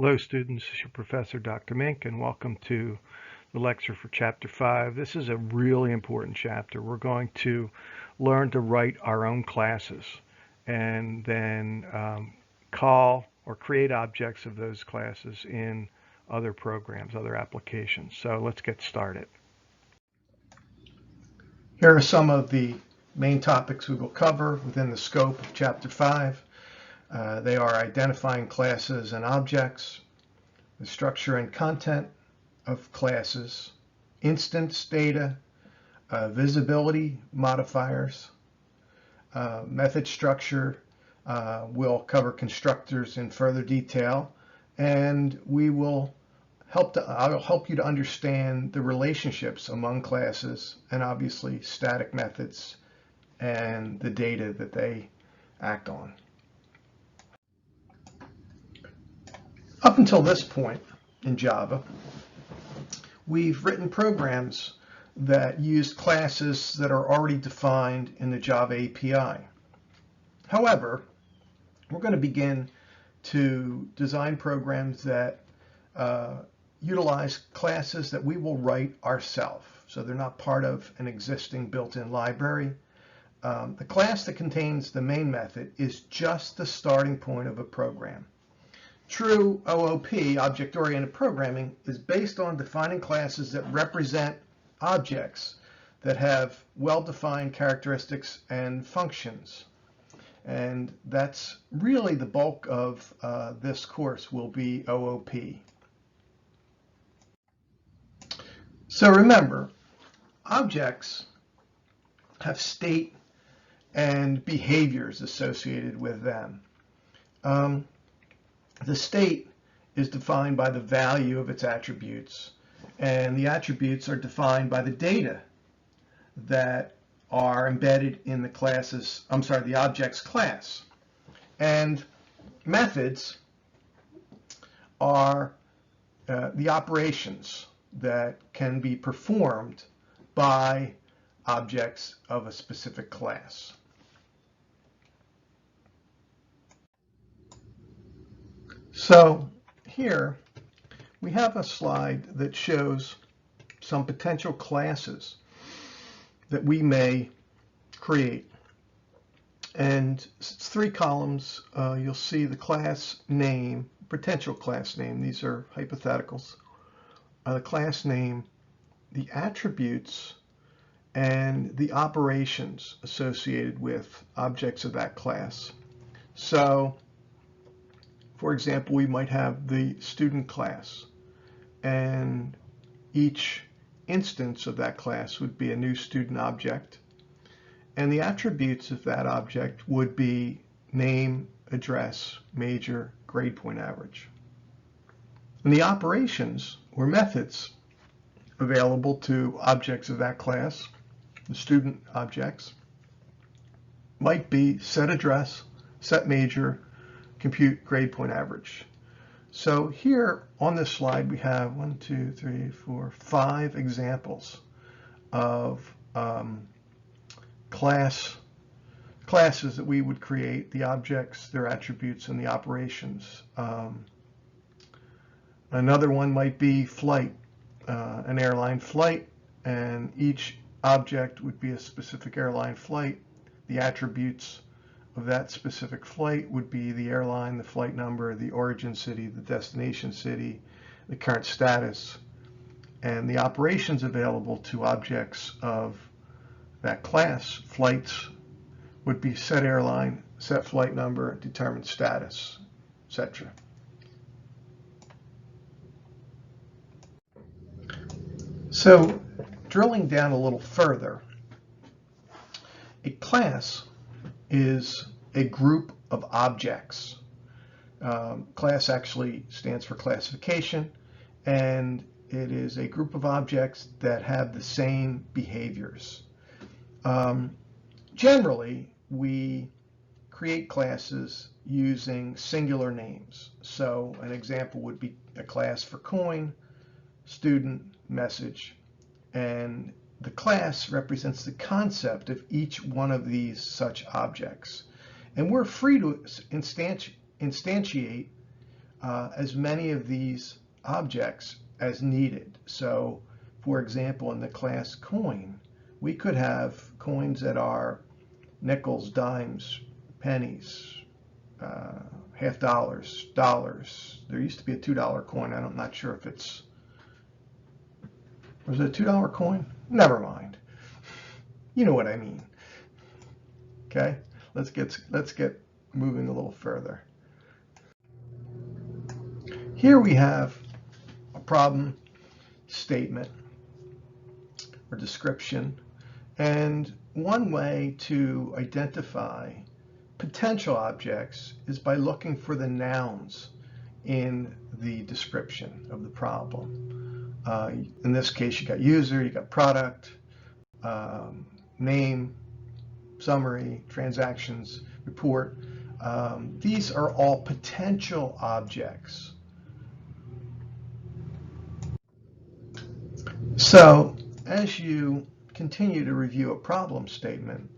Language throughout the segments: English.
Hello students, this is your professor Dr. Mink and welcome to the lecture for chapter 5. This is a really important chapter. We're going to learn to write our own classes and then call or create objects of those classes in other programs, other applications. So let's get started. Here are some of the main topics we will cover within the scope of chapter 5. They are identifying classes and objects, the structure and content of classes, instance data, visibility modifiers, method structure. We'll cover constructors in further detail, and I'll help you to understand the relationships among classes and obviously static methods and the data that they act on. Up until this point in Java, we've written programs that use classes that are already defined in the Java API. However, we're going to begin to design programs that utilize classes that we will write ourselves. So they're not part of an existing built-in library. The class that contains the main method is just the starting point of a program. True OOP, object-oriented programming, is based on defining classes that represent objects that have well-defined characteristics and functions. And that's really the bulk of this course will be OOP. So remember, objects have state and behaviors associated with them. The state is defined by the value of its attributes, and the attributes are defined by the data that are embedded in the object's class. And methods are the operations that can be performed by objects of a specific class. So here we have a slide that shows some potential classes that we may create. And it's 3 columns. You'll see the class name, potential class name. These are hypotheticals. The class name, the attributes, and the operations associated with objects of that class. So, for example, we might have the student class, and each instance of that class would be a new student object, and the attributes of that object would be name, address, major, grade point average. And the operations or methods available to objects of that class, the student objects, might be set address, set major, compute grade point average. So here on this slide we have 5 examples of classes that we would create, the objects, their attributes, and the operations. Another one might be flight, an airline flight, and each object would be a specific airline flight. The attributes of that specific flight would be the airline, the flight number, the origin city, the destination city, the current status, and the operations available to objects of that class, flights, would be set airline, set flight number, determine status, etc. So drilling down a little further, a class is a group of objects. Class actually stands for classification, and it is a group of objects that have the same behaviors. Generally, we create classes using singular names. So an example would be a class for coin, student, message, and the class represents the concept of each one of these such objects. And we're free to instantiate as many of these objects as needed. So, for example, in the class coin, we could have coins that are nickels, dimes, pennies, half dollars, dollars. There used to be a $2 coin. I'm not sure if it's, was it a $2 coin? Never mind. You know what I mean. Okay, let's get moving a little further. Here we have a problem statement or description, and one way to identify potential objects is by looking for the nouns in the description of the problem. In this case, you got user, you got product, name, summary, transactions, report. These are all potential objects. So as you continue to review a problem statement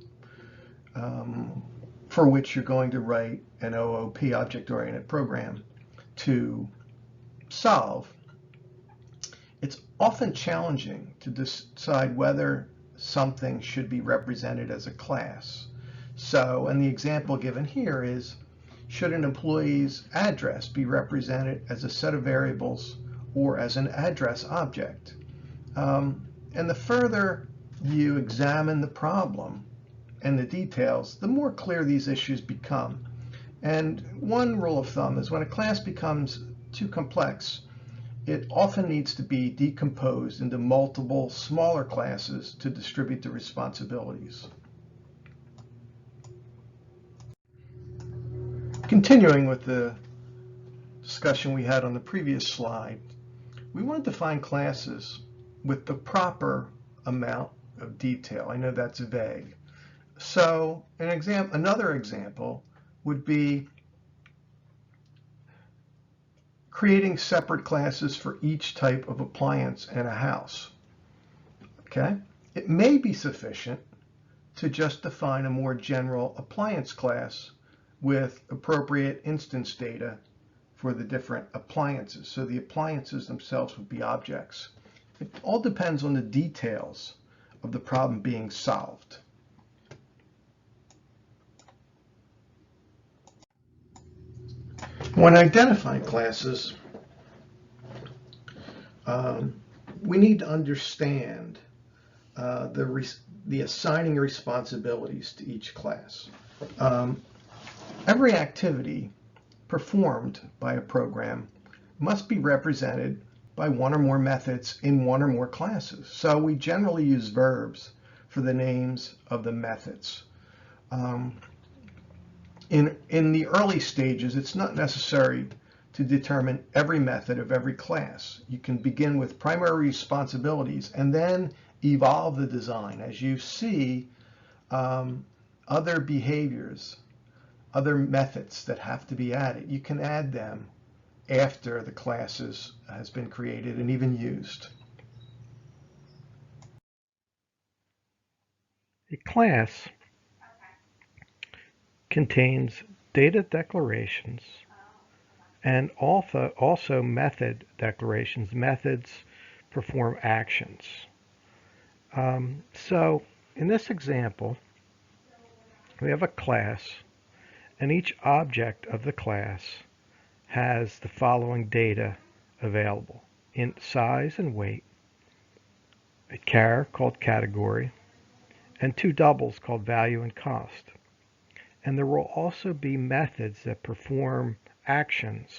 for which you're going to write an OOP, object-oriented program, to solve, it's often challenging to decide whether something should be represented as a class. So, and the example given here is, should an employee's address be represented as a set of variables or as an address object? And the further you examine the problem and the details, the more clear these issues become. And one rule of thumb is when a class becomes too complex, it often needs to be decomposed into multiple smaller classes to distribute the responsibilities. Continuing with the discussion we had on the previous slide, we want to define classes with the proper amount of detail. I know that's vague. So another example would be creating separate classes for each type of appliance in a house. Okay? It may be sufficient to just define a more general appliance class with appropriate instance data for the different appliances. So the appliances themselves would be objects. It all depends on the details of the problem being solved. When identifying classes, we need to understand the assigning responsibilities to each class. Every activity performed by a program must be represented by one or more methods in one or more classes. So we generally use verbs for the names of the methods. In the early stages, it's not necessary to determine every method of every class. You can begin with primary responsibilities and then evolve the design as you see other behaviors, other methods that have to be added. You can add them after the classes has been created and even used. A class contains data declarations and also method declarations. Methods perform actions. So in this example, we have a class, and each object of the class has the following data available: int size and weight, a char called category, and two doubles called value and cost. And there will also be methods that perform actions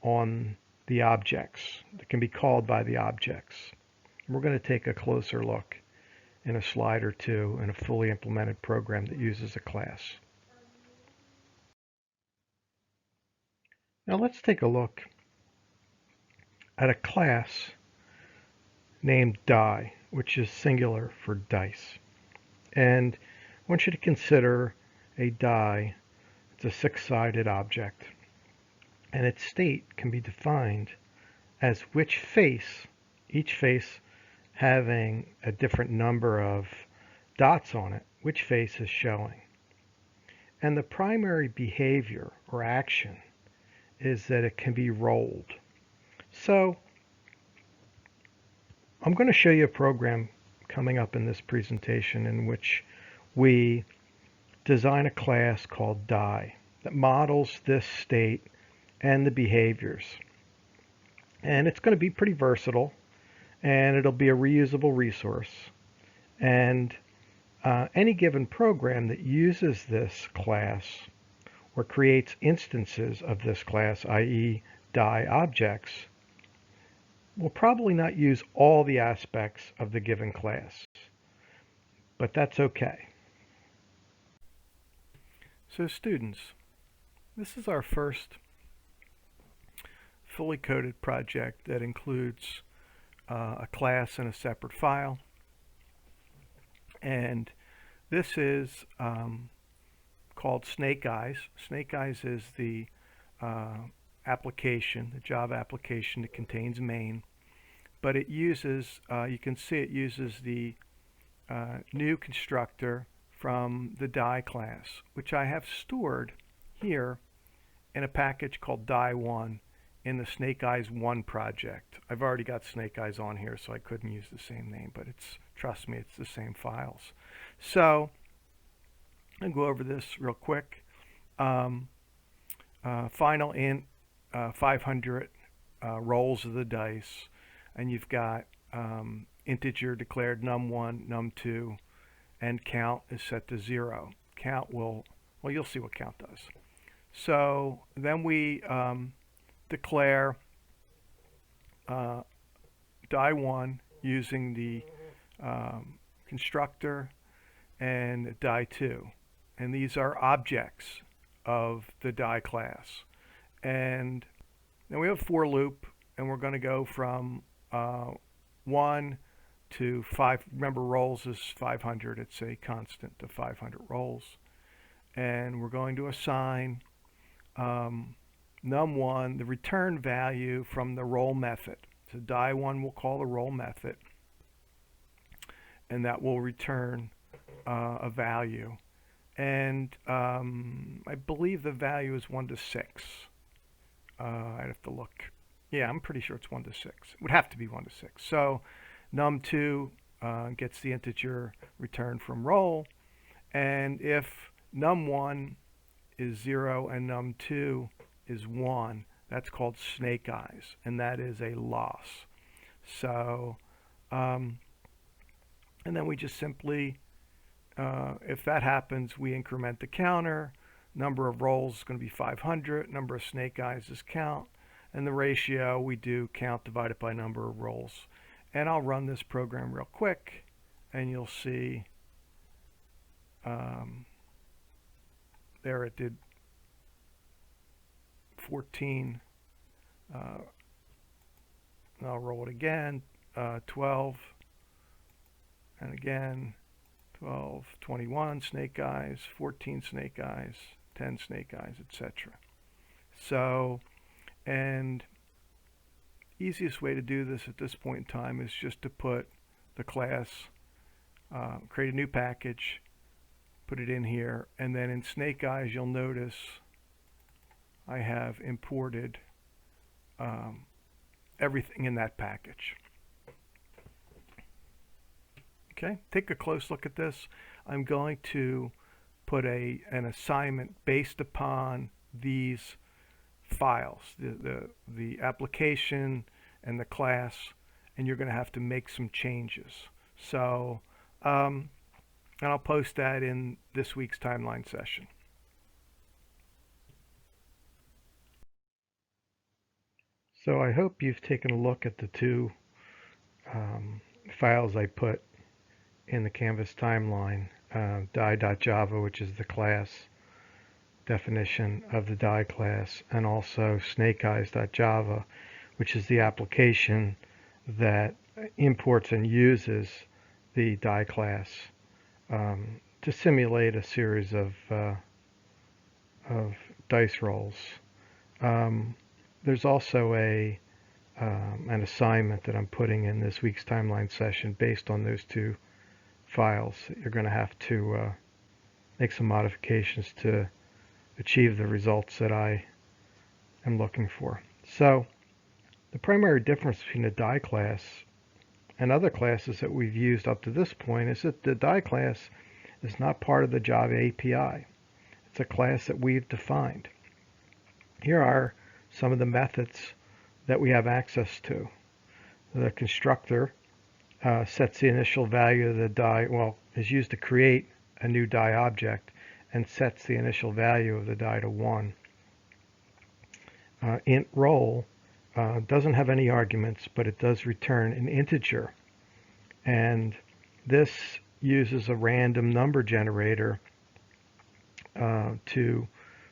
on the objects that can be called by the objects. We're going to take a closer look in a slide or two in a fully implemented program that uses a class. Now let's take a look at a class named die, which is singular for dice. And I want you to consider a die. It's a six-sided object, and its state can be defined as which face, each face having a different number of dots on it, which face is showing. And the primary behavior or action is that it can be rolled. So I'm going to show you a program coming up in this presentation in which we design a class called die that models this state and the behaviors. And it's going to be pretty versatile, and it'll be a reusable resource. And any given program that uses this class or creates instances of this class, i.e. die objects, will probably not use all the aspects of the given class, but that's okay. So students, this is our first fully coded project that includes a class and a separate file. And this is called Snake Eyes. Snake Eyes is the application, the Java application that contains main, but it uses, you can see it uses the new constructor from the die class, which I have stored here in a package called die1 in the Snake Eyes 1 project. I've already got Snake Eyes on here, so I couldn't use the same name, but it's, trust me, it's the same files. So I'll go over this real quick. Final int 500 rolls of the dice, and you've got integer declared num1, num2, and count is set to 0. Count will, well, you'll see what count does. So then we declare die1 using the constructor and die2, and these are objects of the die class. And then we have a for loop, and we're going to go from 1 to 5. Remember, rolls is 500. It's a constant to 500 rolls. And we're going to assign num1 the return value from the roll method. So die1 will call the roll method, and that will return a value. And I believe the value is 1 to 6. I'd have to look. Yeah, I'm pretty sure it's 1 to 6. It would have to be 1 to 6. So num2 gets the integer return from roll, and if num1 is 0 and num2 is 1, that's called Snake Eyes, and that is a loss. So and then we just simply, if that happens, we increment the counter. Number of rolls is going to be 500. Number of Snake Eyes is count. And the ratio, we do count divided by number of rolls. And I'll run this program real quick, and you'll see there it did 14. I'll roll it again, 12, and again 12, 21 Snake Eyes, 14 Snake Eyes, 10 Snake Eyes, etc. So, and easiest way to do this at this point in time is just to put the class, create a new package, put it in here, and then in Snake Eyes you'll notice I have imported everything in that package. Okay, take a close look at this. I'm going to put an assignment based upon these files, the application and the class, and you're going to have to make some changes. So, and I'll post that in this week's timeline session. So I hope you've taken a look at the two files I put in the Canvas timeline, die.java, which is the class definition of the die class, and also snakeeyes.java, which is the application that imports and uses the die class to simulate a series of dice rolls. There's also an assignment that I'm putting in this week's timeline session based on those two files. You're going to have to make some modifications to achieve the results that I I'm looking for. So the primary difference between a die class and other classes that we've used up to this point is that the die class is not part of the Java API. It's a class that we've defined. Here are some of the methods that we have access to. The constructor sets the initial value of the die, is used to create a new die object and sets the initial value of the die to 1. Int roll doesn't have any arguments, but it does return an integer. And this uses a random number generator to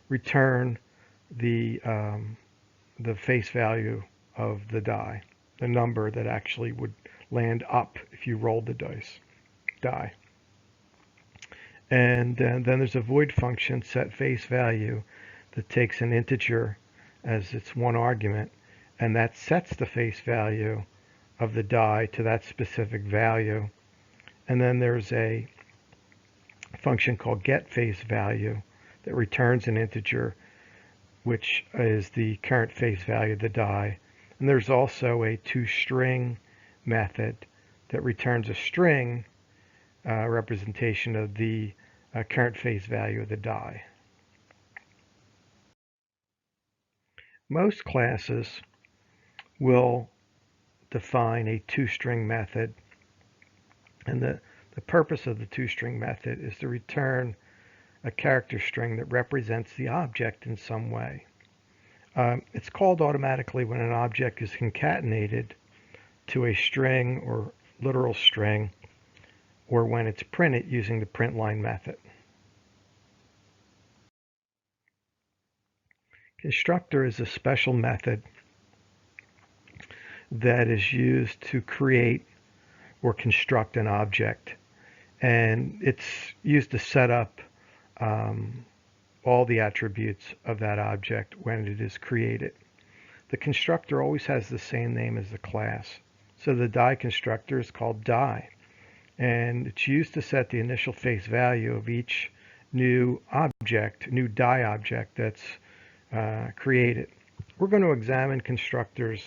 return the face value of the die, the number that actually would land up if you rolled the die. And then there's a void function, set face value, that takes an integer as its one argument, and that sets the face value of the die to that specific value. And then there's a function called getFaceValue that returns an integer, which is the current face value of the die. And there's also a toString method that returns a string representation of the current face value of the die. Most classes will define a toString method, and the purpose of the toString method is to return a character string that represents the object in some way. It's called automatically when an object is concatenated to a string or literal string, or when it's printed using the printline method. Constructor is a special method that is used to create or construct an object, and it's used to set up all the attributes of that object when it is created. The constructor always has the same name as the class, so the die constructor is called die, and it's used to set the initial face value of each new die object that's created. We're going to examine constructors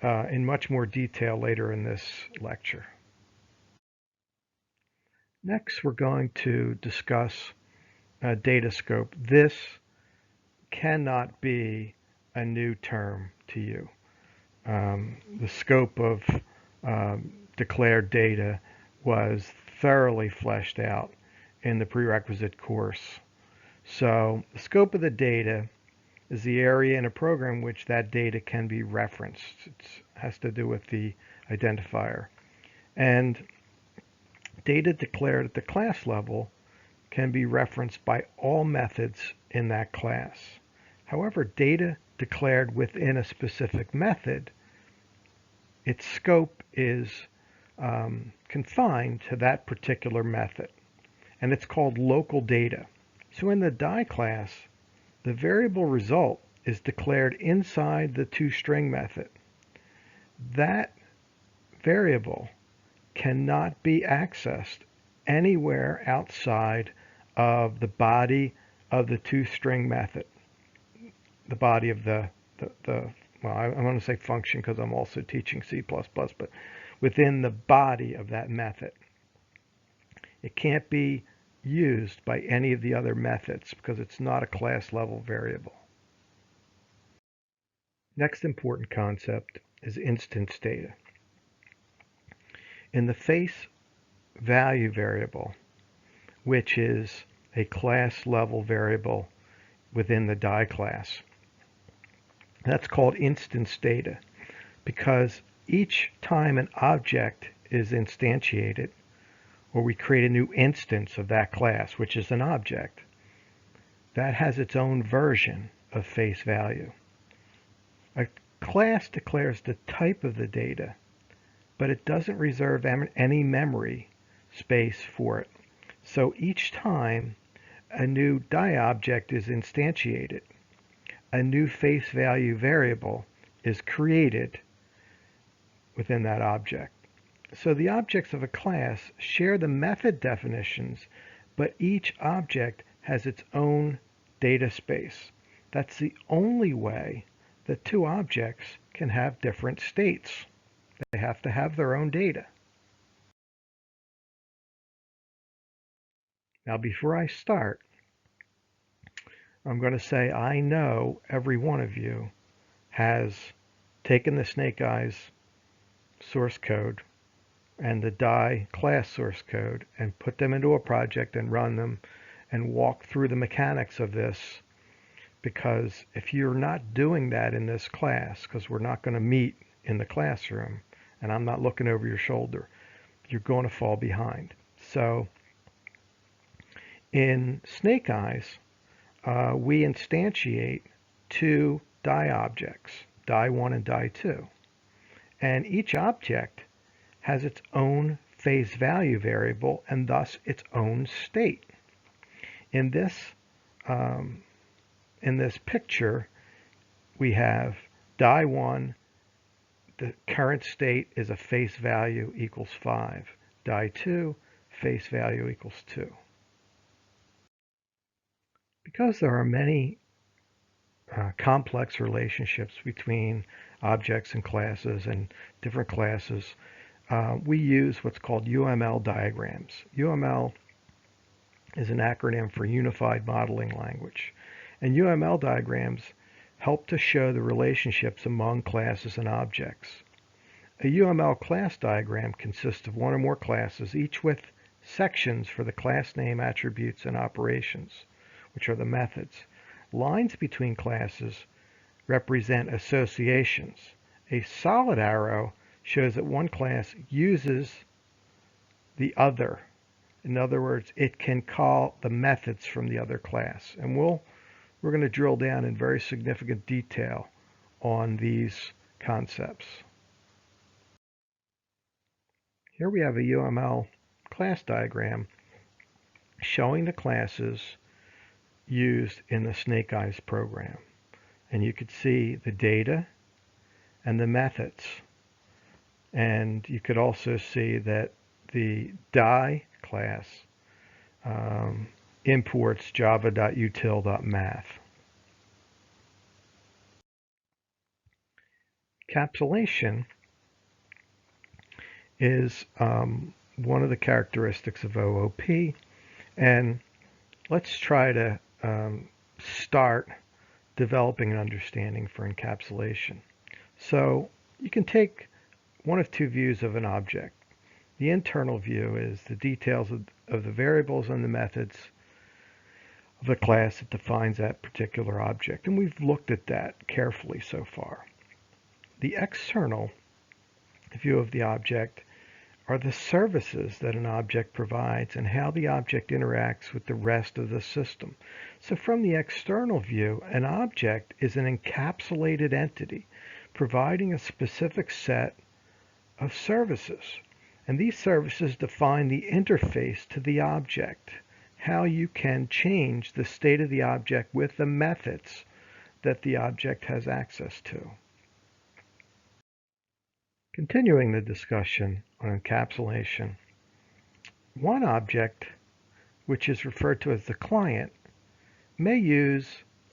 in much more detail later in this lecture. Next, we're going to discuss data scope. This cannot be a new term to you. The scope of declared data was thoroughly fleshed out in the prerequisite course. So the scope of the data is the area in a program in which that data can be referenced. It has to do with the identifier. And data declared at the class level can be referenced by all methods in that class. However, data declared within a specific method, its scope is confined to that particular method, and it's called local data. So in the die class, the variable result is declared inside the toString method. That variable cannot be accessed anywhere outside of the body of the toString method, the body of I want to say function because I'm also teaching C++, but within the body of that method. It can't be used by any of the other methods because it's not a class level variable. Next important concept is instance data. In the face value variable, which is a class level variable within the die class, that's called instance data because each time an object is instantiated, or we create a new instance of that class, which is an object, that has its own version of face value. A class declares the type of the data, but it doesn't reserve any memory space for it. So each time a new die object is instantiated, a new face value variable is created within that object. So the objects of a class share the method definitions, but each object has its own data space. That's the only way that two objects can have different states. They have to have their own data. Now, before I start, I'm going to say I know every one of you has taken the Snake Eyes source code and the die class source code and put them into a project and run them and walk through the mechanics of this, because if you're not doing that in this class, because we're not going to meet in the classroom and I'm not looking over your shoulder, you're going to fall behind. So in Snake Eyes, we instantiate two die objects, die 1 and die 2. And each object has its own face value variable and thus its own state. In this picture, we have die 1, the current state is a face value equals 5. Die 2, face value equals 2. Because there are many complex relationships between objects and classes and different classes, we use what's called UML diagrams. UML is an acronym for Unified Modeling Language. And UML diagrams help to show the relationships among classes and objects. A UML class diagram consists of one or more classes, each with sections for the class name, attributes, and operations, which are the methods. Lines between classes represent associations. A solid arrow shows that one class uses the other. In other words, it can call the methods from the other class. And we're going to drill down in very significant detail on these concepts. Here we have a UML class diagram showing the classes used in the Snake Eyes program. And you could see the data and the methods. And you could also see that the die class imports java.util.math. Encapsulation is one of the characteristics of OOP, and let's try to start developing an understanding for encapsulation. So you can take one of two views of an object. The internal view is the details of the variables and the methods of the class that defines that particular object, and we've looked at that carefully so far. The external view of the object are the services that an object provides and how the object interacts with the rest of the system. So from the external view, an object is an encapsulated entity providing a specific set of services. And these services define the interface to the object, how you can change the state of the object with the methods that the object has access to. Continuing the discussion on encapsulation, one object, which is referred to as the client, may use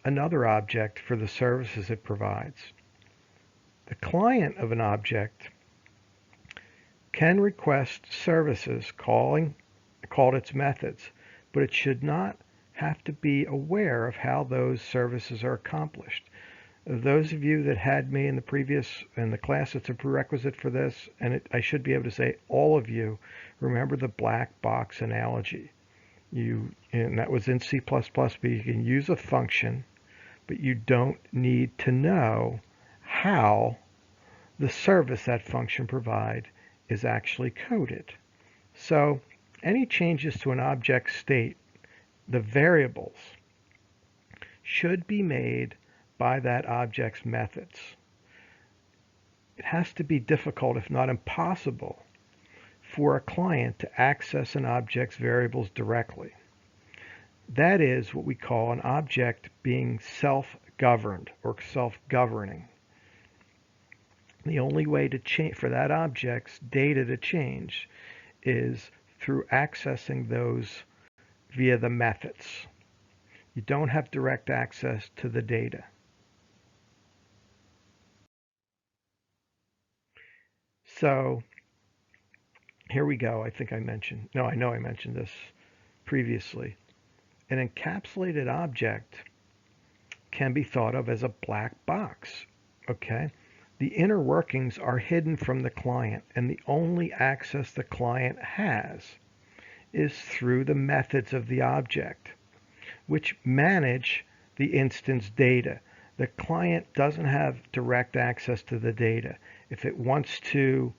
another object for the services it provides. The client of an object can request services called its methods, but it should not have to be aware of how those services are accomplished. Those of you that had me in the class, it's a prerequisite for this, and I should be able to say all of you remember the black box analogy. And that was in C++, but you can use a function, but you don't need to know how the service that function provides is actually coded. So any changes to an object state, the variables, should be made by that object's methods. It has to be difficult, if not impossible, for a client to access an object's variables directly. That is what we call an object being self-governed or self-governing. The only way to change for that object's data to change is through accessing those via the methods. You don't have direct access to the data. So here we go. I know I mentioned this previously. An encapsulated object can be thought of as a black box, okay? The inner workings are hidden from the client, and the only access the client has is through the methods of the object, which manage the instance data. The client doesn't have direct access to the data. If it wants to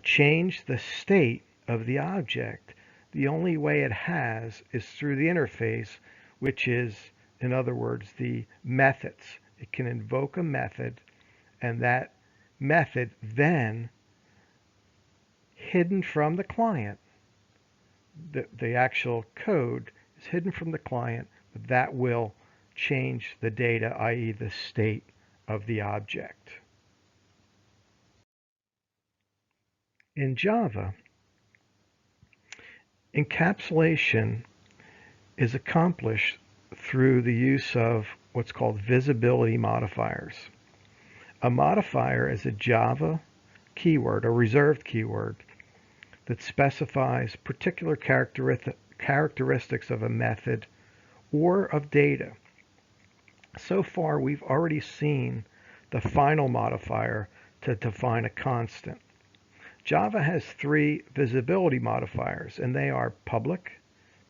change the state of the object, the only way it has is through the interface, which is, in other words, the methods. It can invoke a method, and that method then, hidden from the client, the actual code is hidden from the client, but that will change the data, i.e. the state of the object. In Java, encapsulation is accomplished through the use of what's called visibility modifiers. A modifier is a Java keyword, a reserved keyword, that specifies particular characteristics of a method or of data. So far, we've already seen the final modifier to define a constant. Java has 3 visibility modifiers, and they are public,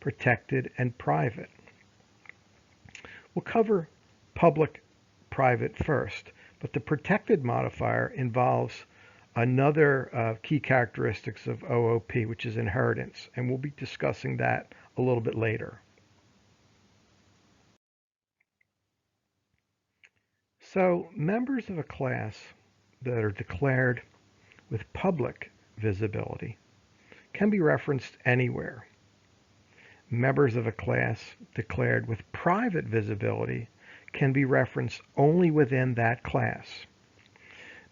protected, and private. We'll cover public, private first, but the protected modifier involves another key characteristics of OOP, which is inheritance, and we'll be discussing that a little bit later. So members of a class that are declared with public visibility can be referenced anywhere. Members of a class declared with private visibility can be referenced only within that class.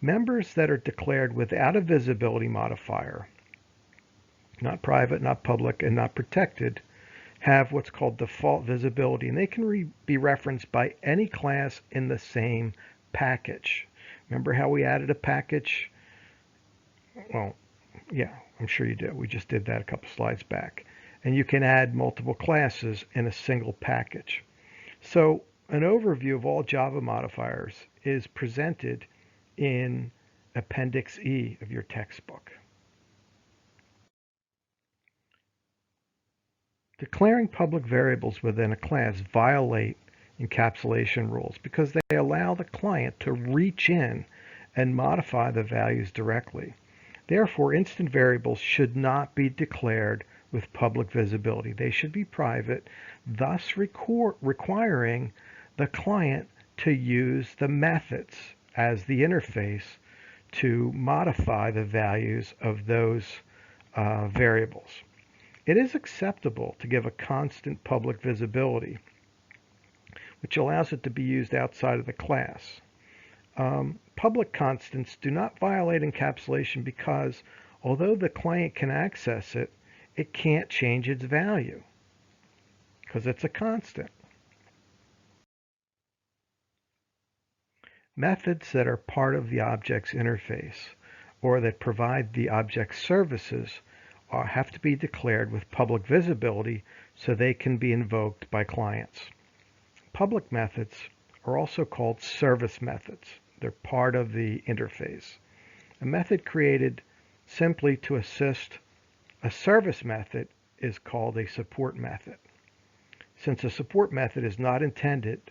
Members that are declared without a visibility modifier, not private, not public, and not protected, have what's called default visibility, and they can be referenced by any class in the same package. Remember how we added a package? Well, yeah, I'm sure you do. We just did that a couple slides back. And you can add multiple classes in a single package. So an overview of all Java modifiers is presented in Appendix E of your textbook. Declaring public variables within a class violate encapsulation rules because they allow the client to reach in and modify the values directly. Therefore, instant variables should not be declared with public visibility. They should be private, thus requiring the client to use the methods as the interface to modify the values of those variables. It is acceptable to give a constant public visibility, which allows it to be used outside of the class. Public constants do not violate encapsulation because, although the client can access it, it can't change its value because it's a constant. Methods that are part of the object's interface or that provide the object's services have to be declared with public visibility so they can be invoked by clients. Public methods are also called service methods. They're part of the interface. A method created simply to assist a service method is called a support method. Since a support method is not intended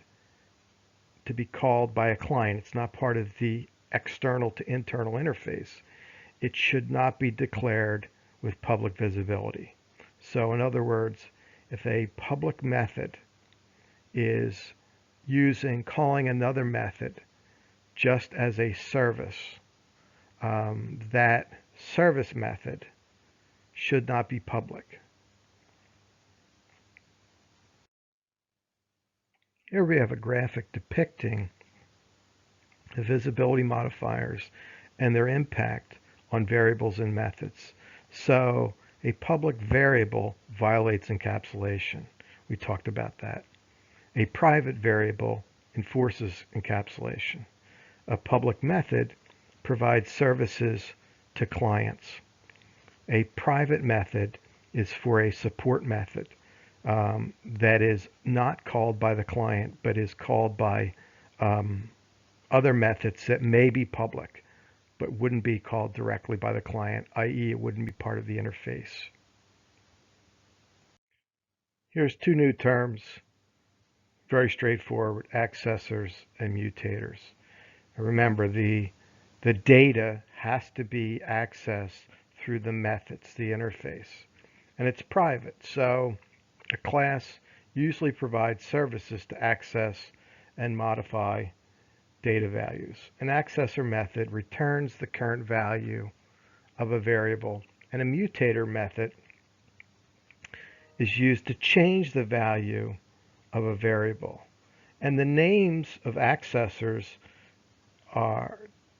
to be called by a client, it's not part of the external to internal interface, it should not be declared with public visibility. So in other words, if a public method is calling another method just as a service, that service method should not be public. Here we have a graphic depicting the visibility modifiers and their impact on variables and methods. So a public variable violates encapsulation. We talked about that. A private variable enforces encapsulation. A public method provides services to clients. A private method is for a support method that is not called by the client, but is called by other methods that may be public, but wouldn't be called directly by the client, i.e. it wouldn't be part of the interface. Here's two new terms, very straightforward: accessors and mutators. And remember, the data has to be accessed through the methods, the interface, and it's private. So a class usually provides services to access and modify data values. An accessor method returns the current value of a variable, and a mutator method is used to change the value of a variable. And the names of accessors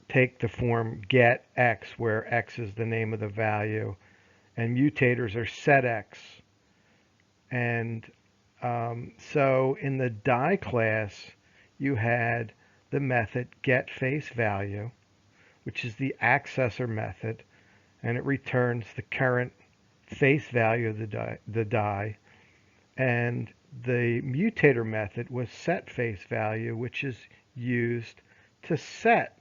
take the form get x, where x is the name of the value, and mutators are set x. And so in the die class, you had the method get face value, which is the accessor method, and it returns the current face value of the die. And the mutator method was set face value, which is used to set.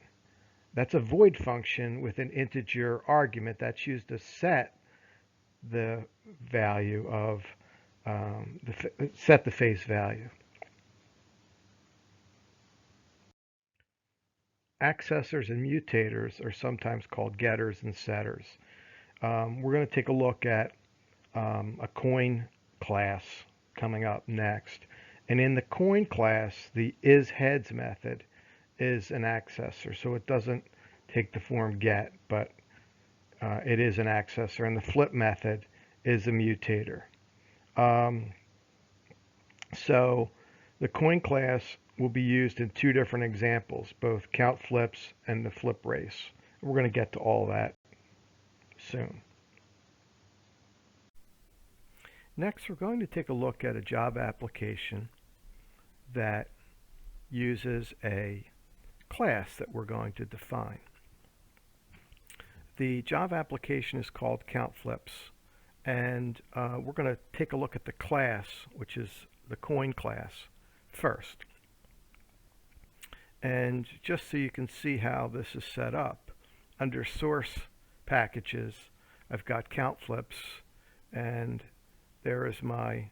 That's a void function with an integer argument that's used to set the value of set the face value. Accessors and mutators are sometimes called getters and setters. We're going to take a look at a coin class coming up next. And in the coin class, the isHeads method is an accessor. So it doesn't take the form get, but it is an accessor. And the flip method is a mutator. So the coin class will be used in two different examples, both count flips and the flip race. We're going to get to all that soon. Next, we're going to take a look at a Java application that uses a class that we're going to define. The Java application is called CountFlips, and we're going to take a look at the class, which is the coin class, first. And just so you can see how this is set up, under source packages, I've got CountFlips, and there is my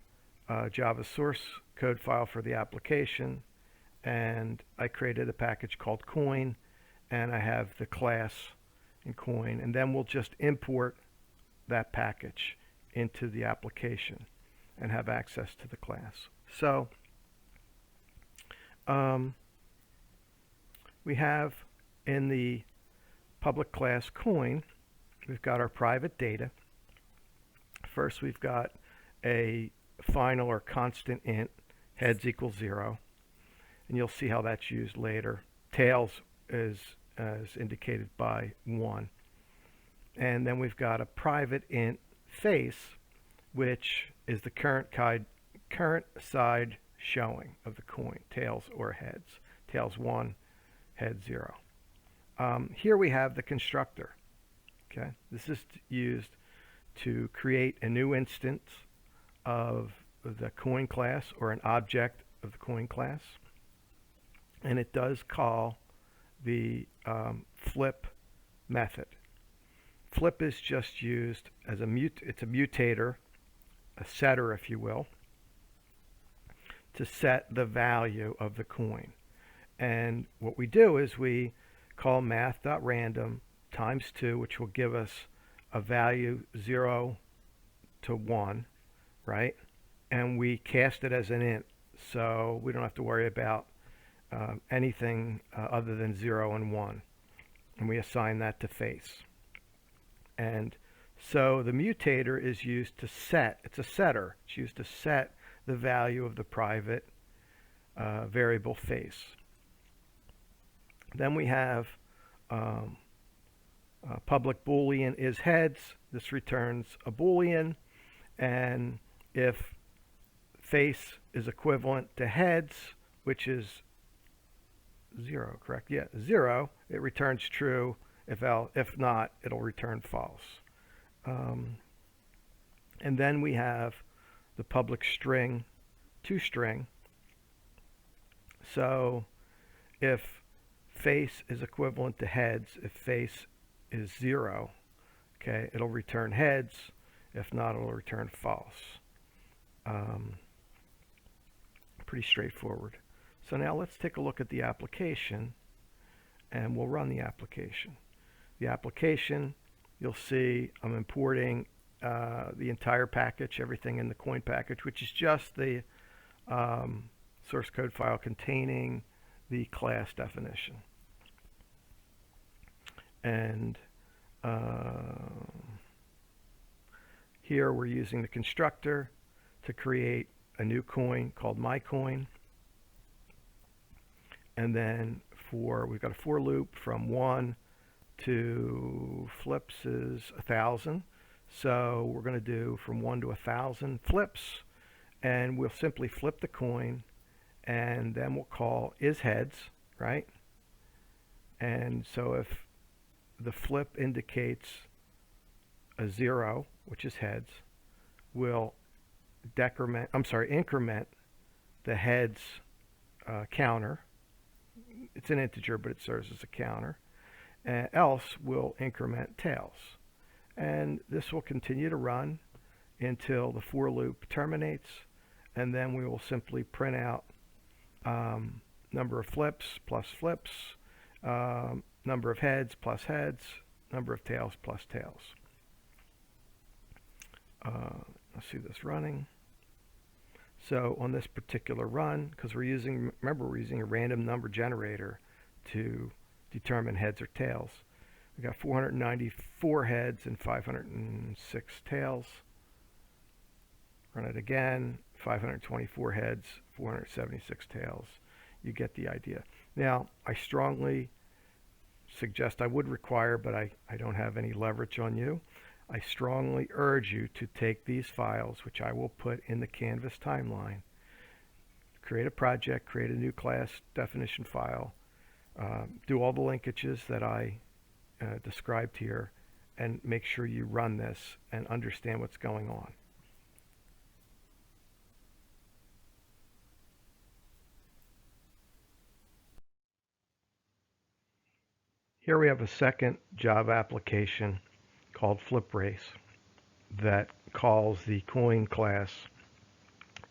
Java source code file for the application, and I created a package called coin, and I have the class in coin, and then we'll just import that package into the application and have access to the class. So we have in the public class coin, we've got our private data. First, we've got a final or constant int, heads equals 0, and you'll see how that's used later. Tails is indicated by 1. And then we've got a private int face, which is the current side showing of the coin, tails or heads. Tails 1, head 0. Here we have the constructor. Okay, this is used to create a new instance of the coin class or an object of the coin class, and it does call the flip method. Flip is just used as it's a mutator, a setter if you will, to set the value of the coin. And what we do is we call math.random times 2, which will give us a value 0 to 1, right? And we cast it as an int, so we don't have to worry about anything other than 0 and 1. And we assign that to face. And so the mutator is used to set, it's a setter. It's used to set the value of the private variable face. Then we have public boolean is heads. This returns a boolean, and if face is equivalent to heads, which is 0, correct? Yeah, 0, it returns true. If not, it'll return false. And then we have the public string toString. So if face is equivalent to heads, if face is 0, okay, it'll return heads. If not, it'll return false. Pretty straightforward. So now let's take a look at the application, and we'll run the application. The application, you'll see I'm importing the entire package, everything in the coin package, which is just the source code file containing the class definition. And here we're using the constructor to create a new coin called myCoin. And then we've got a for loop from 1 to flips is 1,000. So we're going to do from 1 to 1,000 flips, and we'll simply flip the coin, and then we'll call isHeads, right? And so if the flip indicates a 0, which is heads, we'll increment the heads counter. It's an integer, but it serves as a counter. Else we'll increment tails. And this will continue to run until the for loop terminates, and then we will simply print out number of flips plus flips, number of heads plus heads, number of tails plus tails. Let's see this running. So on this particular run, because we're using a random number generator to determine heads or tails. We got 494 heads and 506 tails. Run it again, 524 heads, 476 tails. You get the idea. Now, I strongly suggest, I would require, but I don't have any leverage on you. I strongly urge you to take these files, which I will put in the Canvas timeline, create a project, create a new class definition file, do all the linkages that I described here, and make sure you run this and understand what's going on. Here we have a second Java application called FlipRace that calls the coin class,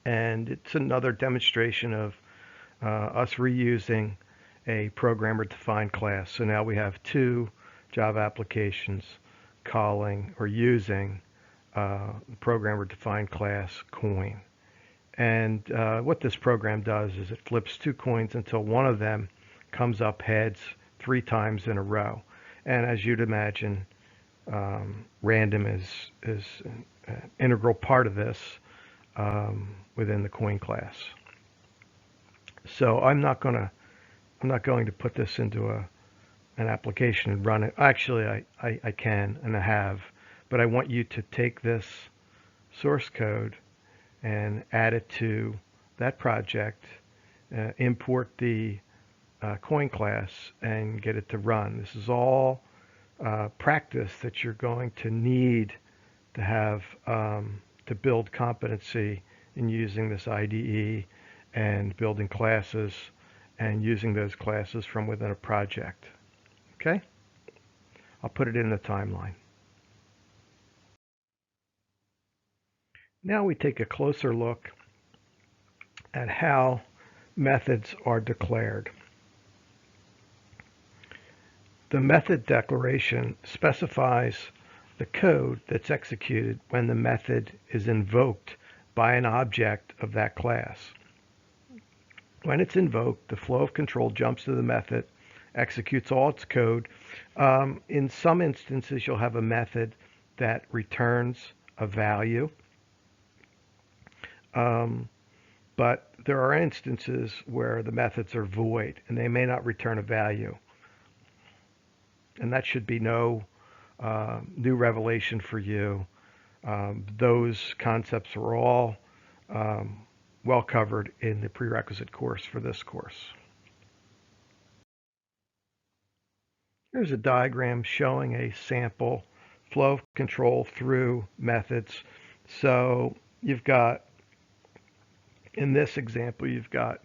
and it's another demonstration of us reusing a programmer-defined class. So now we have two Java applications calling or using the programmer-defined class coin. And what this program does is it flips two coins until one of them comes up heads 3 times in a row. And as you'd imagine, random is an integral part of this within the coin class. So I'm not going to put this into an application and run it. Actually, I can and I have, but I want you to take this source code and add it to that project, import the coin class, and get it to run. This is all practice that you're going to need to have to build competency in using this IDE and building classes and using those classes from within a project. Okay? I'll put it in the timeline. Now we take a closer look at how methods are declared. The method declaration specifies the code that's executed when the method is invoked by an object of that class. When it's invoked, the flow of control jumps to the method, executes all its code. In some instances, you'll have a method that returns a value. But there are instances where the methods are void and they may not return a value. And that should be no new revelation for you. Those concepts are all well covered in the prerequisite course for this course. Here's a diagram showing a sample flow of control through methods. So you've got, in this example, you've got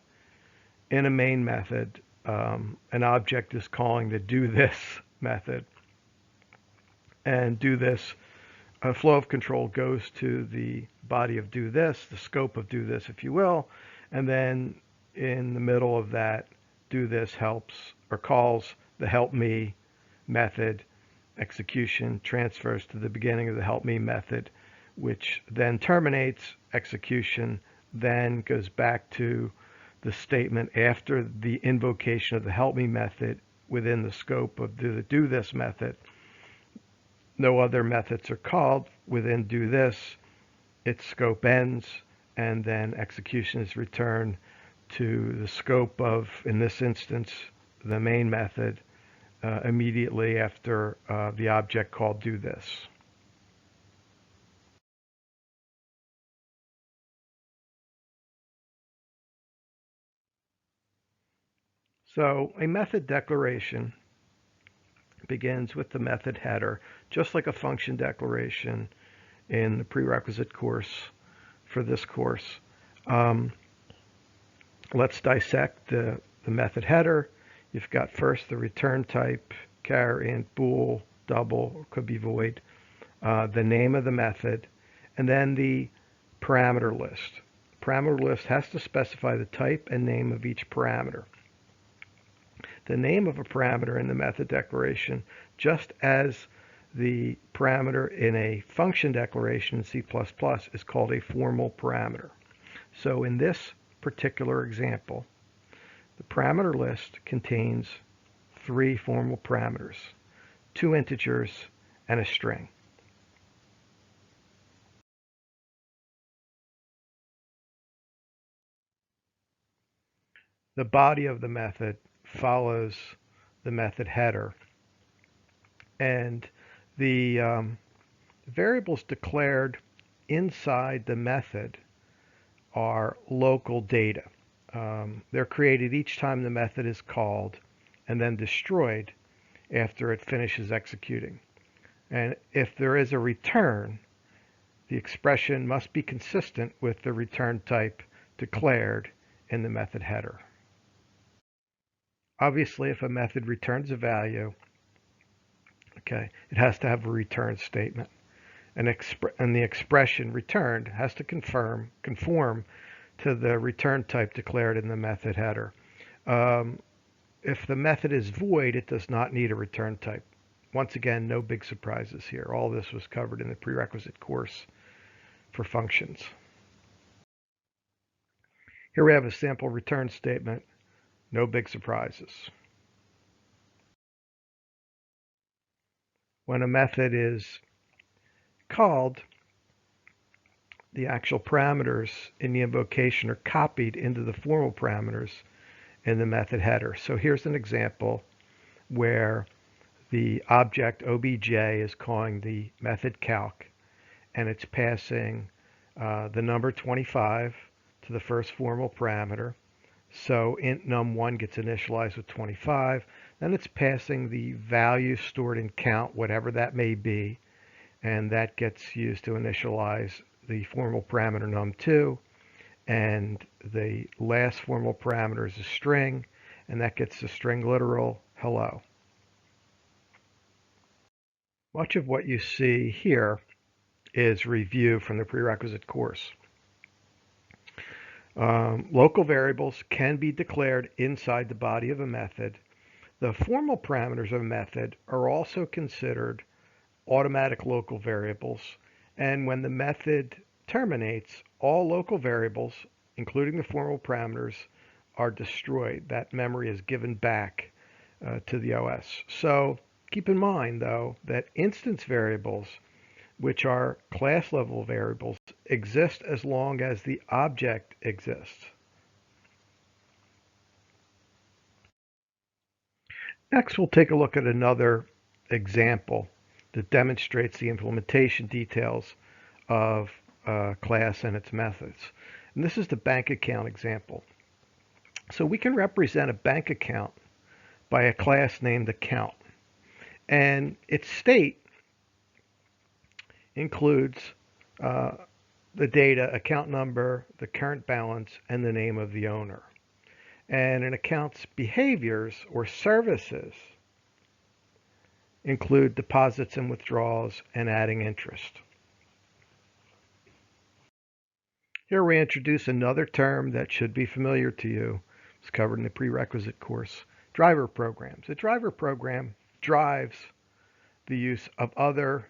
in a main method, an object is calling the do this method. And do this, a flow of control goes to the body of do this, the scope of do this, if you will. And then in the middle of that, do this helps or calls the help me method. Execution transfers to the beginning of the help me method, which then terminates. Execution then goes back to the statement after the invocation of the help me method within the scope of the do this method. No other methods are called within do this. Its scope ends, and then execution is returned to the scope of, in this instance, the main method immediately after the object called do this. So a method declaration begins with the method header, just like a function declaration in the prerequisite course for this course. Let's dissect the method header. You've got first the return type, char, int, bool, double, or could be void, the name of the method, and then the parameter list. Parameter list has to specify the type and name of each parameter. The name of a parameter in the method declaration, just as the parameter in a function declaration in C++, is called a formal parameter. So in this particular example, the parameter list contains 3 formal parameters, 2 integers, and a string. The body of the method follows the method header, and the variables declared inside the method are local data. They're created each time the method is called and then destroyed after it finishes executing. And if there is a return, the expression must be consistent with the return type declared in the method header. Obviously, if a method returns a value, okay, it has to have a return statement. And the expression returned has to conform to the return type declared in the method header. If the method is void, it does not need a return type. Once again, no big surprises here. All this was covered in the prerequisite course for functions. Here we have a sample return statement. No big surprises. When a method is called, the actual parameters in the invocation are copied into the formal parameters in the method header. So here's an example where the object obj is calling the method calc, and it's passing the number 25 to the first formal parameter. So int num1 gets initialized with 25. Then it's passing the value stored in count, whatever that may be, and that gets used to initialize the formal parameter num2. And the last formal parameter is a string, and that gets the string literal hello. Much of what you see here is review from the prerequisite course. Local variables can be declared inside the body of a method. The formal parameters of a method are also considered automatic local variables, and when the method terminates, all local variables, including the formal parameters, are destroyed. That memory is given back to the OS. So keep in mind, though, that instance variables, which are class level variables, exist as long as the object exists. Next, we'll take a look at another example that demonstrates the implementation details of a class and its methods. And this is the bank account example. So we can represent a bank account by a class named account. And its state includes the data, account number, the current balance, and the name of the owner. And an account's behaviors or services include deposits and withdrawals and adding interest. Here we introduce another term that should be familiar to you. It's covered in the prerequisite course, driver programs. A driver program drives the use of other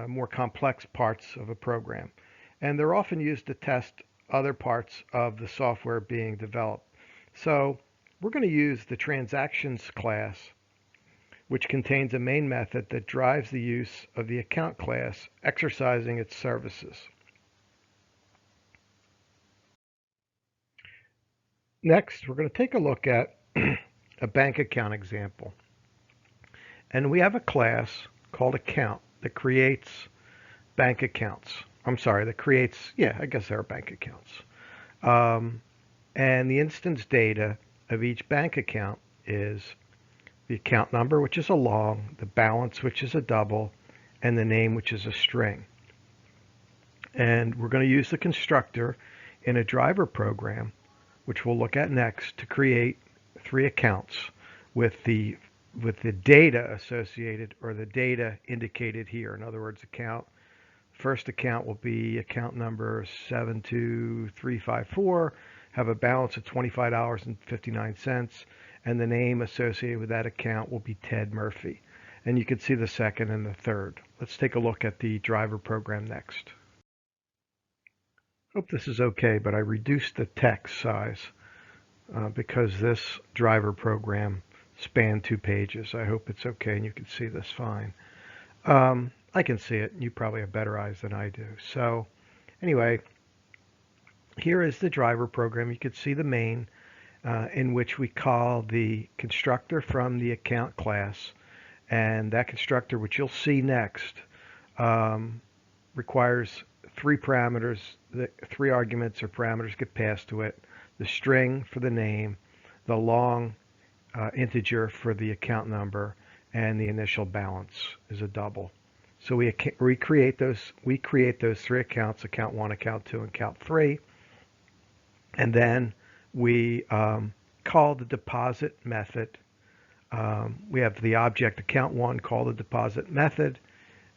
more complex parts of a program. And they're often used to test other parts of the software being developed. So we're going to use the transactions class, which contains a main method that drives the use of the account class, exercising its services. Next, we're going to take a look at a bank account example. And we have a class called account that creates bank accounts. I'm sorry, that creates, I guess they're bank accounts. And the instance data of each bank account is the account number, which is a long, the balance, which is a double, and the name, which is a string. And we're going to use the constructor in a driver program, which we'll look at next, to create 3 accounts with the data associated, or the data indicated here. In other words, first account will be account number 72354, have a balance of $25.59, and the name associated with that account will be Ted Murphy. And you can see the second and the third. Let's take a look at the driver program next. Hope this is okay, but I reduced the text size because this driver program spanned 2 pages. I hope it's okay and you can see this fine. I can see it. You probably have better eyes than I do. So anyway, here is the driver program. You can see the main in which we call the constructor from the account class. And that constructor, which you'll see next, requires 3 parameters. The 3 arguments or parameters get passed to it. The string for the name, the long integer for the account number, and the initial balance is a double. So we create those 3 accounts, account 1, account 2, and account 3. And then we call the deposit method. We have the object account 1 call the deposit method,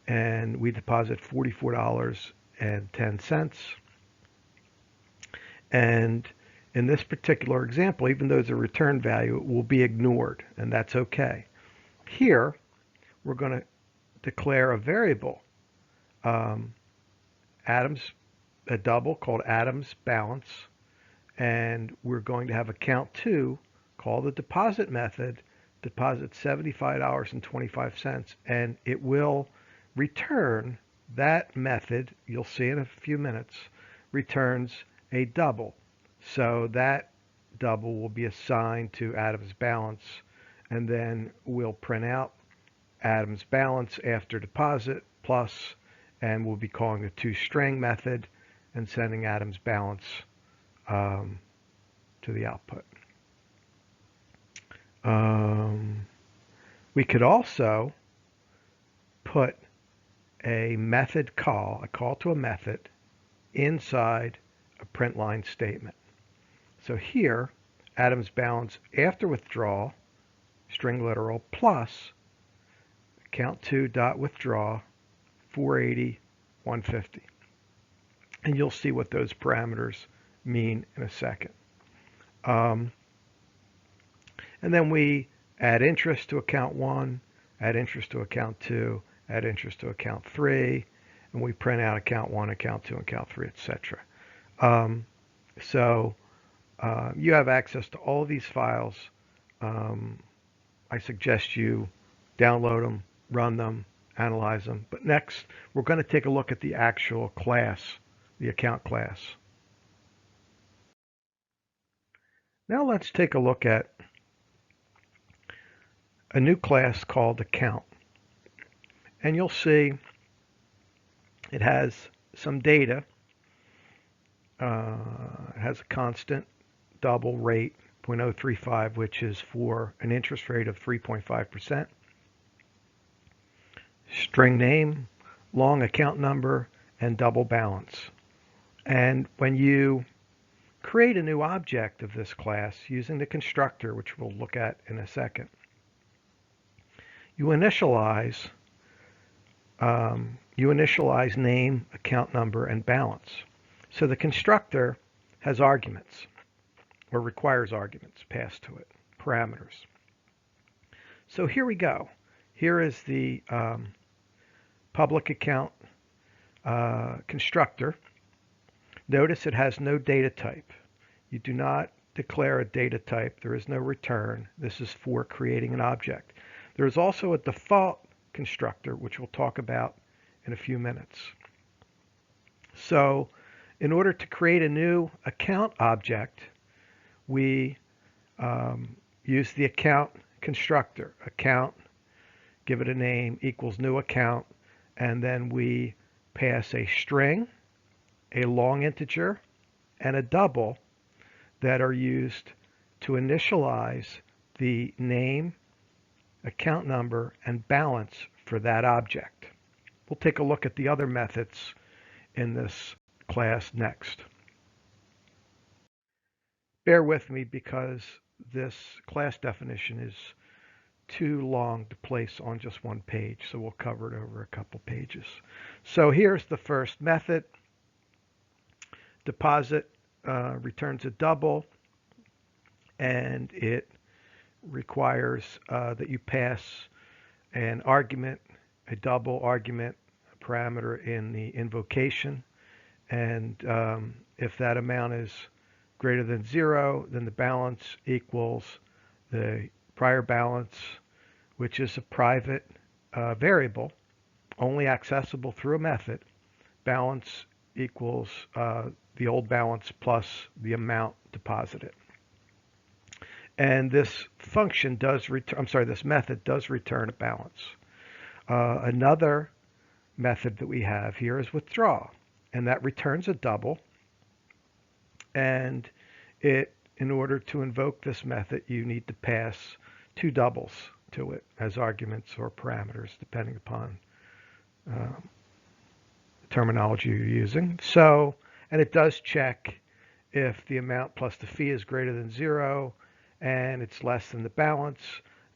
and we deposit $44.10. And in this particular example, even though there's a return value, it will be ignored, and that's okay. Here, we're going to declare a variable, a double called Adams balance, and we're going to have account 2 call the deposit method, deposit $75.25, and it will return that method. You'll see in a few minutes, returns a double. So that double will be assigned to Adams balance, and then we'll print out Adams balance after deposit plus, and we'll be calling the toString method and sending Adams balance to the output. We could also put a method call, a call to a method, inside a print line statement. So here, Adams balance after withdrawal, string literal, plus count 2 dot withdraw 480 150. And you'll see what those parameters mean in a second. And then we add interest to account 1, add interest to account 2, add interest to account 3, and we print out account 1, account 2, account 3, etc. So you have access to all of these files. I suggest you download them, run them, analyze them. But next, we're going to take a look at the actual class, the account class. Now let's take a look at a new class called account. And you'll see it has some data It has a constant double rate, 0.035, which is for an interest rate of 3.5%. String name, long account number, and double balance. And when you create a new object of this class using the constructor, which we'll look at in a second, you initialize name, account number, and balance. So the constructor has arguments, or requires arguments passed to it, parameters. So here we go. Here is the public account constructor. Notice it has no data type. You do not declare a data type. There is no return. This is for creating an object. There is also a default constructor, which we'll talk about in a few minutes. So in order to create a new account object, we use the account constructor. Account, give it a name, equals new account, and then we pass a string, a long integer, and a double that are used to initialize the name, account number, and balance for that object. We'll take a look at the other methods in this class next. Bear with me because this class definition is too long to place on just one page, so we'll cover it over a couple pages. So here's the first method. Deposit returns a double, and it requires that you pass an argument, a double argument, a parameter in the invocation, and if that amount is greater than 0, then the balance equals the prior balance, which is a private variable, only accessible through a method. Balance equals the old balance plus the amount deposited. And this function does return, this method does return a balance. Another method that we have here is withdraw, and that returns a double. And in order to invoke this method, you need to pass two doubles to it as arguments or parameters, depending upon the terminology you're using. So, and it does check if the amount plus the fee is greater than 0 and it's less than the balance,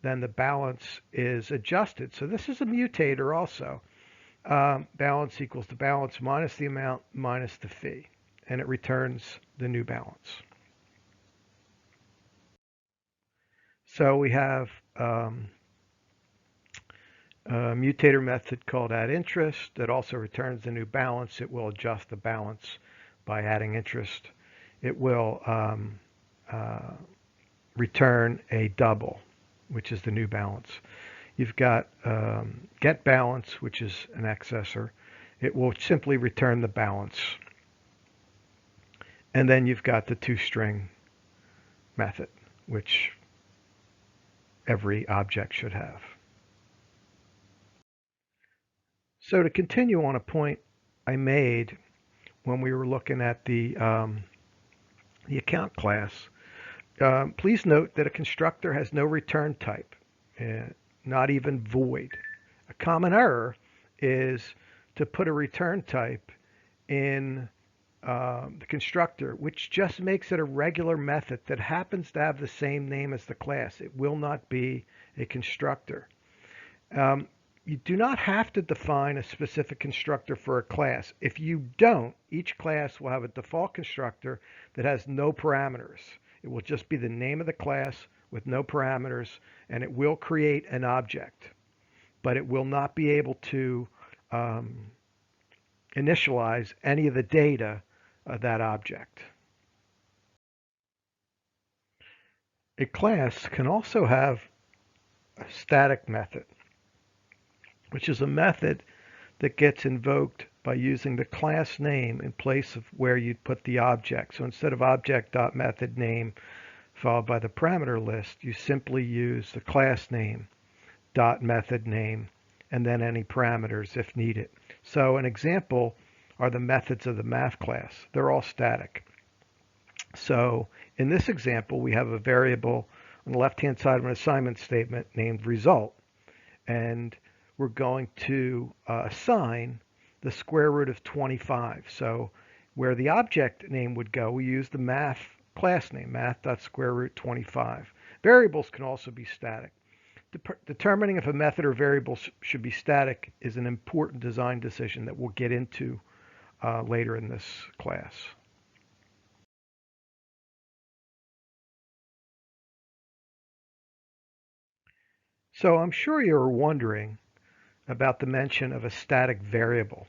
then the balance is adjusted. So this is a mutator also. Balance equals the balance minus the amount minus the fee, and it returns the new balance. So we have a mutator method called addInterest that also returns the new balance. It will adjust the balance by adding interest. It will return a double, which is the new balance. You've got getBalance, which is an accessor. It will simply return the balance. And then you've got the toString method, which every object should have. So to continue on a point I made when we were looking at the account class, please note that a constructor has no return type, not even void. A common error is to put a return type in the constructor, which just makes it a regular method that happens to have the same name as the class. It will not be a constructor. You do not have to define a specific constructor for a class. If you don't, each class will have a default constructor that has no parameters. It will just be the name of the class with no parameters, and it will create an object, but it will not be able to initialize any of the data of that object. A class can also have a static method, which is a method that gets invoked by using the class name in place of where you'd put the object. So instead of object.method name followed by the parameter list, you simply use the class name dot method name and then any parameters if needed. So an example are the methods of the math class. They're all static. So in this example, we have a variable on the left-hand side of an assignment statement named result, and we're going to assign the square root of 25. So where the object name would go, we use the math class name, math.square root 25. Variables can also be static. Determining if a method or variable should be static is an important design decision that we'll get into later in this class. So I'm sure you're wondering about the mention of a static variable.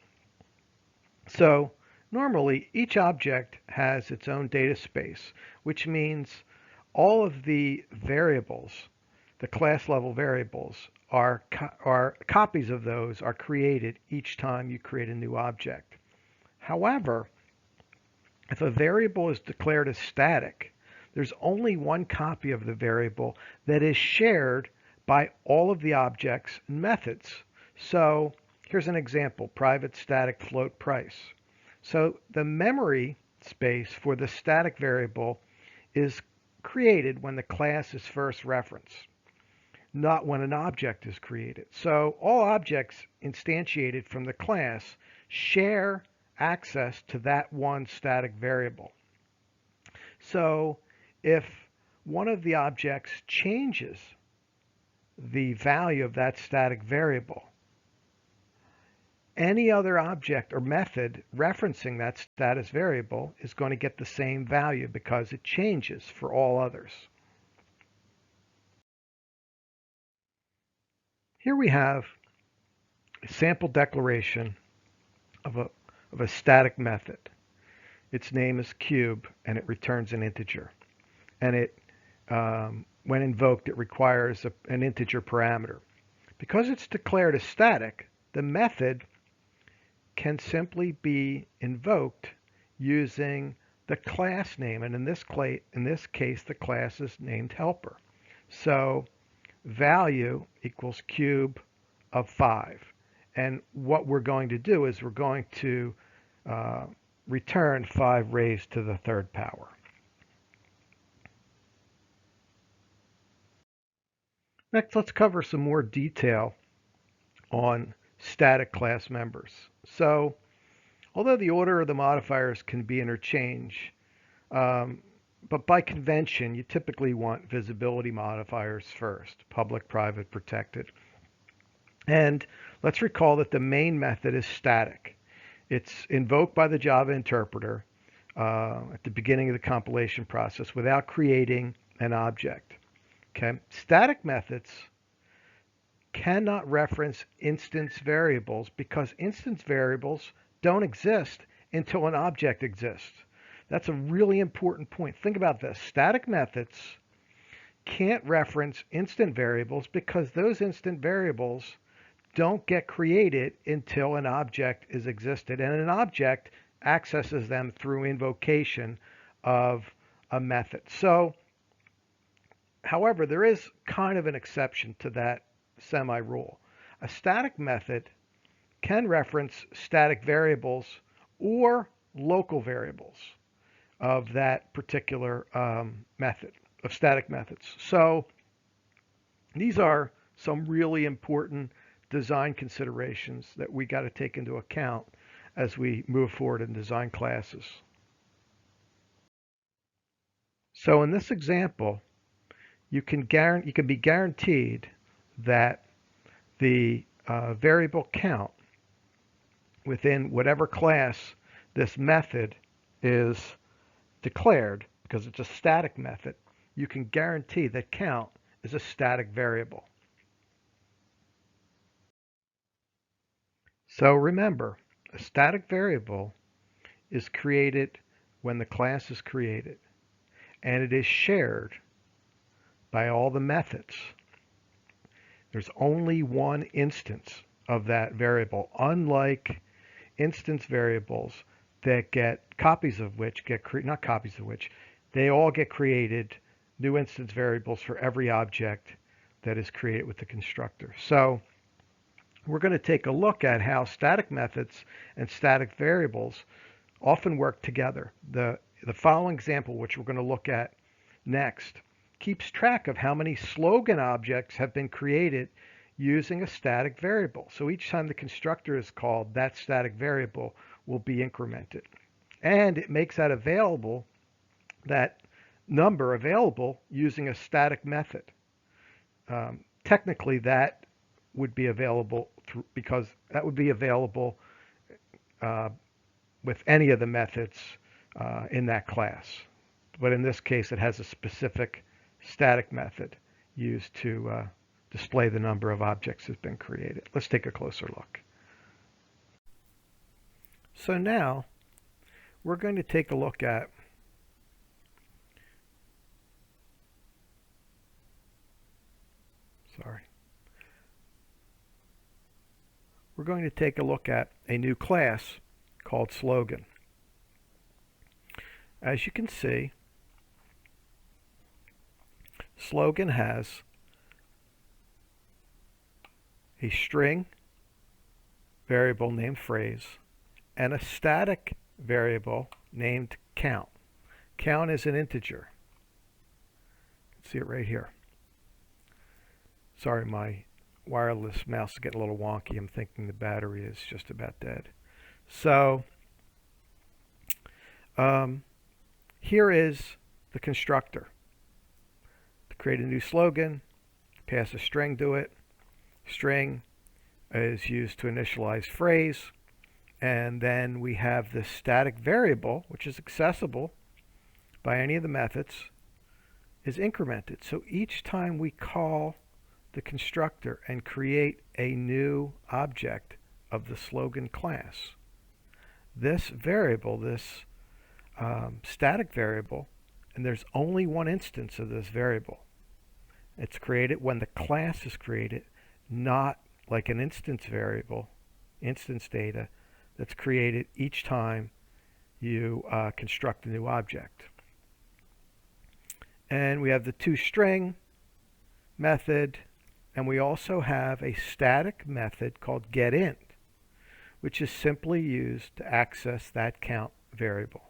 So normally each object has its own data space, which means all of the variables, the class level variables, are copies of those are created each time you create a new object. However, if a variable is declared as static, there's only one copy of the variable that is shared by all of the objects and methods. So here's an example, private static float price. So the memory space for the static variable is created when the class is first referenced, not when an object is created. So all objects instantiated from the class share access to that one static variable. So if one of the objects changes the value of that static variable, any other object or method referencing that status variable is going to get the same value because it changes for all others. Here we have a sample declaration of a static method. Its name is cube, and it returns an integer. And it, when invoked, it requires an integer parameter. Because it's declared as static, the method can simply be invoked using the class name, and in this case, the class is named helper. So value equals cube of 5. And what we're going to do is we're going to return 5 raised to the third power. Next, let's cover some more detail on static class members. So, although the order of the modifiers can be interchanged, but by convention, you typically want visibility modifiers first, public, private, protected. And let's recall that the main method is static. It's invoked by the Java interpreter at the beginning of the compilation process without creating an object. Okay? Static methods cannot reference instance variables because instance variables don't exist until an object exists. That's a really important point. Think about this. Static methods can't reference instant variables because those instant variables don't get created until an object is existed, and an object accesses them through invocation of a method. So, however, there is kind of an exception to that semi-rule. A static method can reference static variables or local variables of that particular method, of static methods. So these are some really important design considerations that we got to take into account as we move forward in design classes. So in this example, you can be guaranteed that the variable count within whatever class this method is declared, because it's a static method, you can guarantee that count is a static variable. So remember, a static variable is created when the class is created, and it is shared by all the methods. There's only one instance of that variable, unlike instance variables that get copies of which get not copies of which, they all get created, new instance variables for every object that is created with the constructor. So we're going to take a look at how static methods and static variables often work together. The following example, which we're going to look at next, keeps track of how many slogan objects have been created using a static variable. So each time the constructor is called, that static variable will be incremented. And it makes that available, that number available, using a static method. Technically, that would be available because that would be available with any of the methods in that class. But in this case, it has a specific static method used to display the number of objects that have been created. Let's take a closer look. So now we're going to take a look at we're going to take a look at a new class called slogan. As you can see, slogan has a string variable named phrase and a static variable named count. Count is an integer. You can see it right here. Sorry, my wireless mouse is getting a little wonky. I'm thinking the battery is just about dead. So here is the constructor. To create a new slogan, pass a string to it. String is used to initialize phrase. And then we have this static variable, which is accessible by any of the methods, is incremented. So each time we call the constructor and create a new object of the slogan class, this variable, this static variable, and there's only one instance of this variable. It's created when the class is created, not like an instance variable, instance data, that's created each time you construct a new object. And we have the toString method, and we also have a static method called getInt, which is simply used to access that count variable,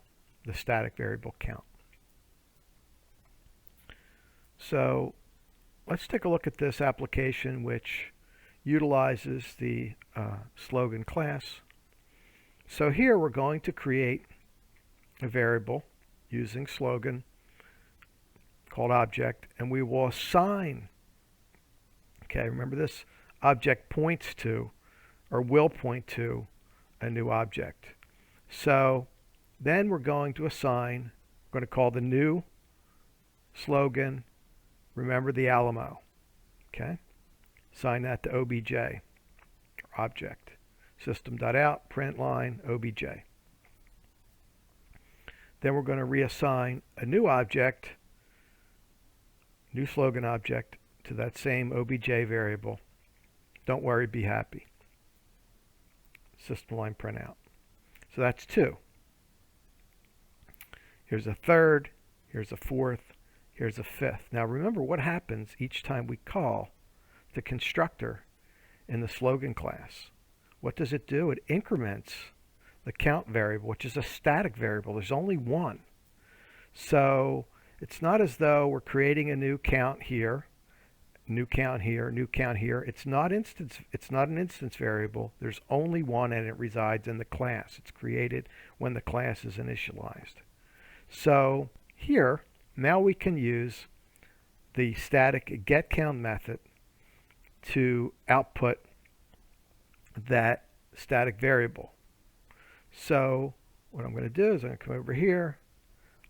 the static variable count. So let's take a look at this application which utilizes the slogan class. So here we're going to create a variable using slogan called object, and we will assign, okay, remember this object points to or will point to a new object. So then we're going to assign, we're going to call the new slogan, remember the Alamo, okay? Assign that to obj, or object. System.out, print line, obj. Then we're going to reassign a new object, new slogan object, to that same obj variable. Don't worry, be happy. System line print out. So that's 2. Here's a third, here's a fourth, here's a fifth. Now remember what happens each time we call the constructor in the slogan class. What does it do? It increments the count variable, which is a static variable. There's only one. So it's not as though we're creating a new count here, new count here, new count here. It's not an instance variable. There's only one, and it resides in the class. It's created when the class is initialized. So here, now we can use the static getCount method to output that static variable. So what I'm going to do is I'm going to come over here.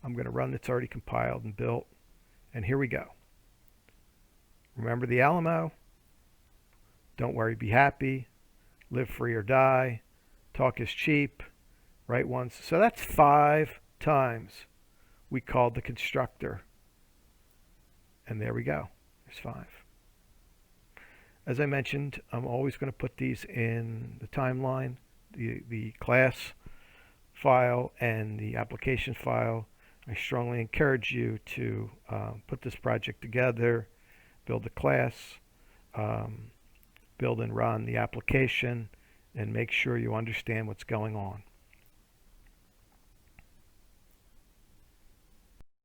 I'm going to run it's already compiled and built. And here we go. Remember the Alamo? Don't worry, be happy. Live free or die. Talk is cheap. Write once. So that's 5 times we called the constructor. And there we go. There's 5. As I mentioned, I'm always going to put these in the timeline, the class file and the application file. I strongly encourage you to put this project together, build a class, build and run the application and make sure you understand what's going on.